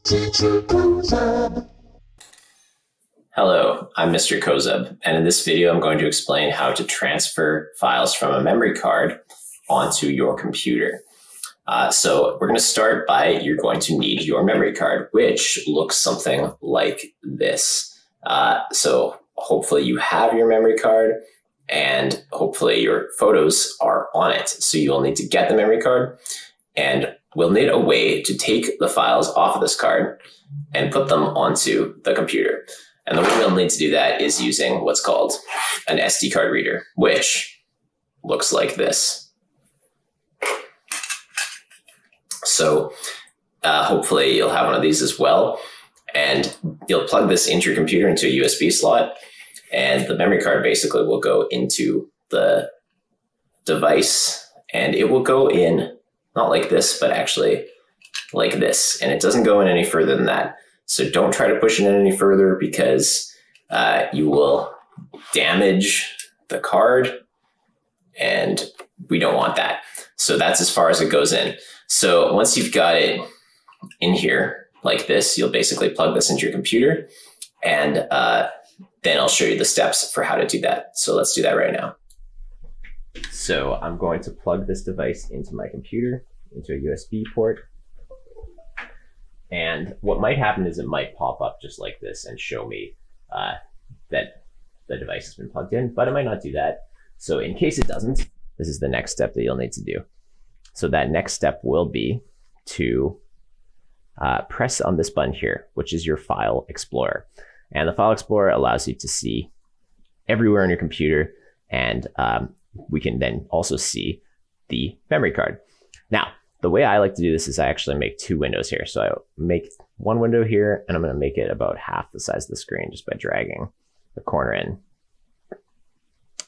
Teacher Kozub. Hello, I'm Mr. Kozub, and in this video I'm going to explain how to transfer files from a memory card onto your computer. So we're going to start by you're going to need your memory card, which looks something like this. So hopefully you have your memory card and hopefully your photos are on it. So you'll need to get the memory card, and we'll need a way to take the files off of this card and put them onto the computer. And the way we'll need to do that is using what's called an SD card reader, which looks like this. So hopefully you'll have one of these as well. And you'll plug this into your computer into a USB slot, and the memory card basically will go into the device, and it will go in not like this, but actually like this. And it doesn't go in any further than that. So don't try to push it in any further, because you will damage the card, and we don't want that. So that's as far as it goes in. So once you've got it in here like this, you'll basically plug this into your computer, and then I'll show you the steps for how to do that. So let's do that right now. So I'm going to plug this device into my computer, into a USB port. And what might happen is it might pop up just like this and show me that the device has been plugged in, but it might not do that. So in case it doesn't, this is the next step that you'll need to do. So that next step will be to press on this button here, which is your File Explorer. And the File Explorer allows you to see everywhere on your computer, and we can then also see the memory card. Now, the way I like to do this is I actually make two windows here. So I make one window here, and I'm going to make it about half the size of the screen just by dragging the corner in.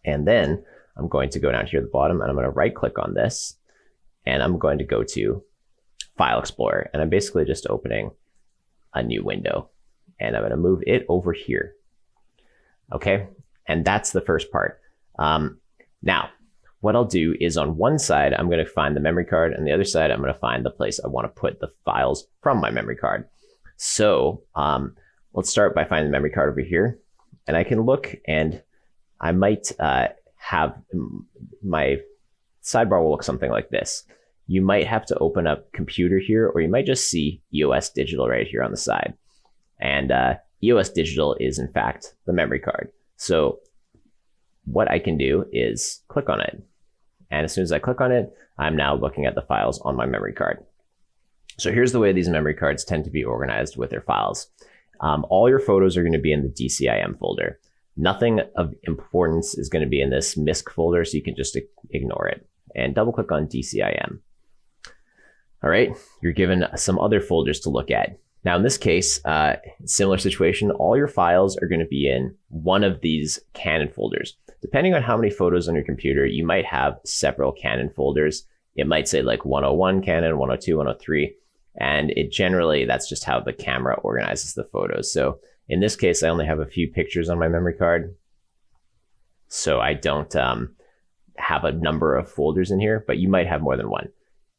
And then I'm going to go down here at the bottom, and I'm going to right click on this, and I'm going to go to File Explorer, and I'm basically just opening a new window, and I'm going to move it over here. Okay, and that's the first part. Now, what I'll do is on one side, I'm going to find the memory card, and the other side, I'm going to find the place I want to put the files from my memory card. So let's start by finding the memory card over here, and I can look, and I might have my sidebar will look something like this. You might have to open up computer here, or you might just see EOS Digital right here on the side. And EOS Digital is in fact the memory card. So what I can do is click on it. And as soon as I click on it, I'm now looking at the files on my memory card. So here's the way these memory cards tend to be organized with their files. All your photos are going to be in the DCIM folder. Nothing of importance is going to be in this MISC folder, so you can just ignore it. And double click on DCIM. All right, you're given some other folders to look at. Now in this case, similar situation, all your files are going to be in one of these Canon folders. Depending on how many photos on your computer, you might have several Canon folders. It might say like 101 Canon, 102, 103, and it generally, that's just how the camera organizes the photos. So in this case, I only have a few pictures on my memory card, so I don't have a number of folders in here, but you might have more than one.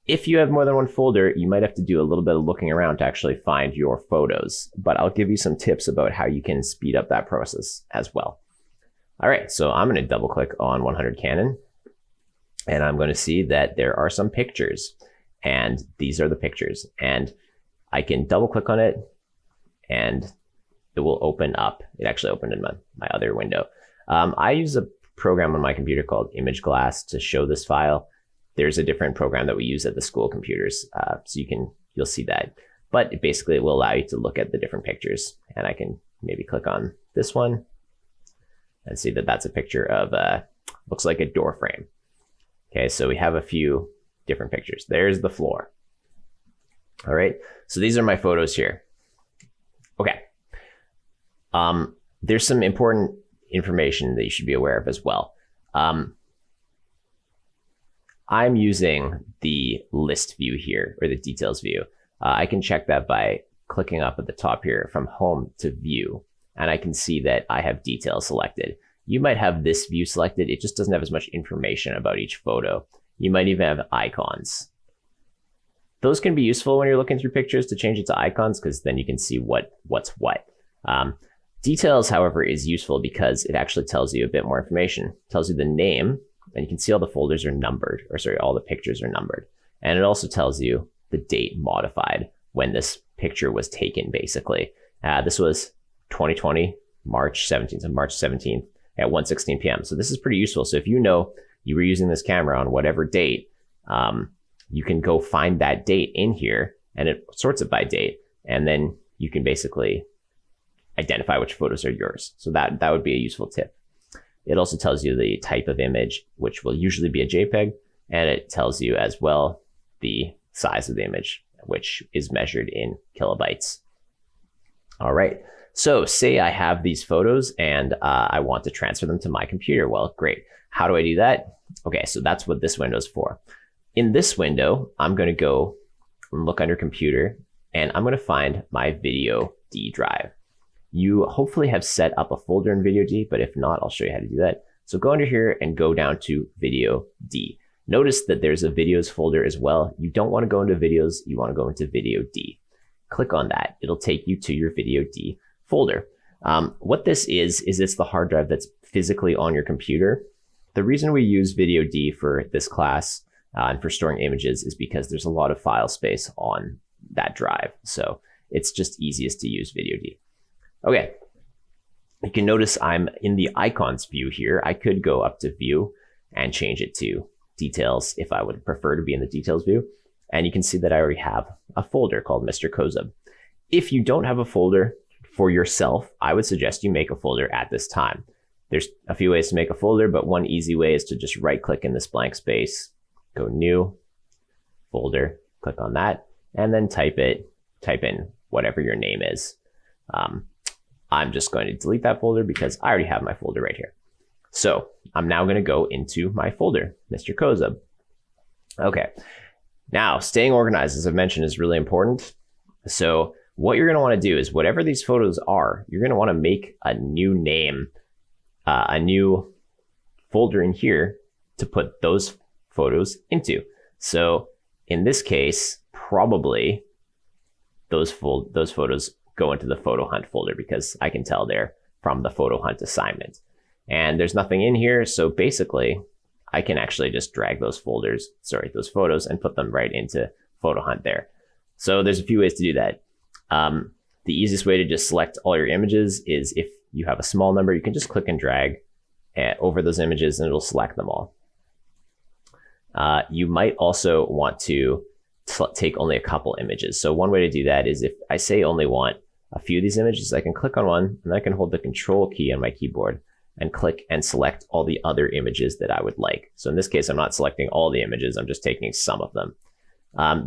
If you have more than one folder, you might have to do a little bit of looking around to actually find your photos, but I'll give you some tips about how you can speed up that process as well. All right, so I'm going to double click on 100 Canon, and I'm going to see that there are some pictures, and these are the pictures, and I can double click on it, and it will open up. It actually opened in my other window. I use a program on my computer called ImageGlass to show this file. There's a different program that we use at the school computers, so you'll see that. But it basically will allow you to look at the different pictures, and I can maybe click on this one and see that that's a picture of looks like a door frame. Okay, so we have a few different pictures. There's the floor. All right, so these are my photos here. Okay, there's some important information that you should be aware of as well. I'm using the list view here, or the details view. I can check that by clicking up at the top here from home to view, and I can see that I have details selected. You might have this view selected. It just doesn't have as much information about each photo. You might even have icons. Those can be useful when you're looking through pictures to change it to icons, because then you can see what's what. Details, however, is useful because it actually tells you a bit more information. It tells you the name, and you can see all the folders are numbered, or sorry, all the pictures are numbered. And it also tells you the date modified when this picture was taken, basically. This was 2020, March 17th, at 1:16 p.m. So this is pretty useful. So if you know you were using this camera on whatever date, you can go find that date in here, and it sorts it by date. And then you can basically identify which photos are yours. So that would be a useful tip. It also tells you the type of image, which will usually be a JPEG. And it tells you as well the size of the image, which is measured in kilobytes. All right. So say I have these photos and I want to transfer them to my computer. Well, great. How do I do that? Okay, so that's what this window is for. In this window, I'm going to go and look under computer, and I'm going to find my Video D drive. You hopefully have set up a folder in Video D, but if not, I'll show you how to do that. So go under here and go down to Video D. Notice that there's a videos folder as well. You don't want to go into videos, you want to go into Video D. Click on that. It'll take you to your Video D folder. What this is it's the hard drive that's physically on your computer. The reason we use Video D for this class and for storing images is because there's a lot of file space on that drive. So it's just easiest to use Video D. Okay, you can notice I'm in the icons view here. I could go up to view and change it to details if I would prefer to be in the details view. And you can see that I already have a folder called Mr. Kozub. If you don't have a folder for yourself, I would suggest you make a folder at this time. There's a few ways to make a folder, but one easy way is to just right click in this blank space, go new, folder, click on that, and then type in whatever your name is. I'm just going to delete that folder because I already have my folder right here. So I'm now going to go into my folder, Mr. Kozub. Okay. Now, staying organized, as I've mentioned, is really important. So what you're going to want to do is whatever these photos are, you're going to want to make a new name, a new folder in here to put those photos into. So in this case, probably those photos go into the photo hunt folder because I can tell they're from the photo hunt assignment. And there's nothing in here. So basically I can actually just drag those photos and put them right into photo hunt there. So there's a few ways to do that. The easiest way to just select all your images is if you have a small number, you can just click and drag over those images and it'll select them all. You might also want to take only a couple images. So one way to do that is if I say only want a few of these images, I can click on one and I can hold the control key on my keyboard and click and select all the other images that I would like. So in this case, I'm not selecting all the images, I'm just taking some of them.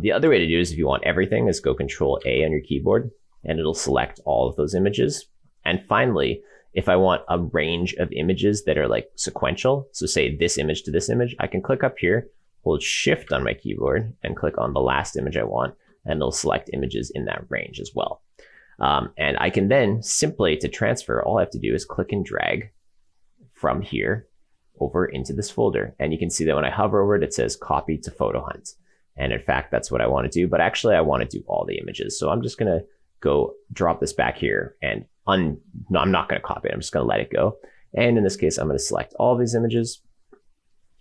The other way to do is if you want everything is go Control A on your keyboard and it'll select all of those images. And finally, if I want a range of images that are like sequential, so say this image to this image, I can click up here, hold Shift on my keyboard and click on the last image I want, and it'll select images in that range as well. And I can then simply, to transfer, all I have to do is click and drag from here over into this folder. And you can see that when I hover over it, it says copy to photo hunt. And in fact, that's what I want to do. But actually, I want to do all the images. So I'm just going to go drop this back here and no, I'm not going to copy it. I'm just going to let it go. And in this case, I'm going to select all of these images.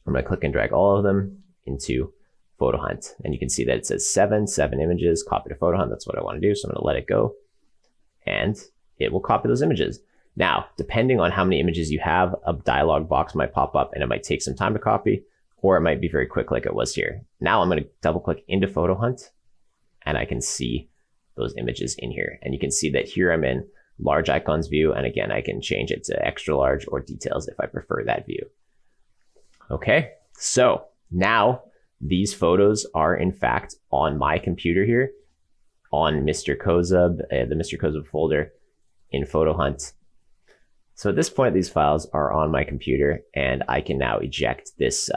I'm going to click and drag all of them into photo hunt. And you can see that it says seven images, copy to photo hunt. That's what I want to do. So I'm going to let it go and it will copy those images. Now, depending on how many images you have, a dialog box might pop up and it might take some time to copy, or it might be very quick like it was here. Now I'm going to double click into photo hunt and I can see those images in here. And you can see that here I'm in large icons view. And again, I can change it to extra large or details if I prefer that view. Okay, so now these photos are in fact on my computer here on Mr. Kozub, the Mr. Kozub folder in photo hunt. So at this point, these files are on my computer and I can now eject this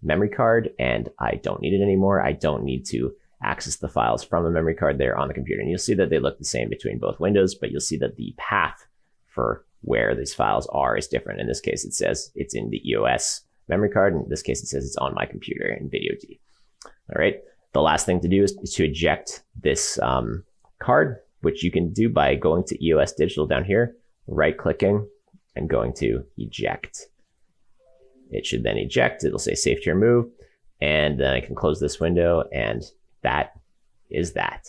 memory card and I don't need it anymore. I don't need to access the files from a memory card there on the computer. And you'll see that they look the same between both windows, but you'll see that the path for where these files are is different. In this case, it says it's in the EOS memory card. In this case, it says it's on my computer in Video D. All right. The last thing to do is to eject this card, which you can do by going to EOS Digital down here, right-clicking, and going to eject. It should then eject. It'll say safe to remove. And then I can close this window, and that is that.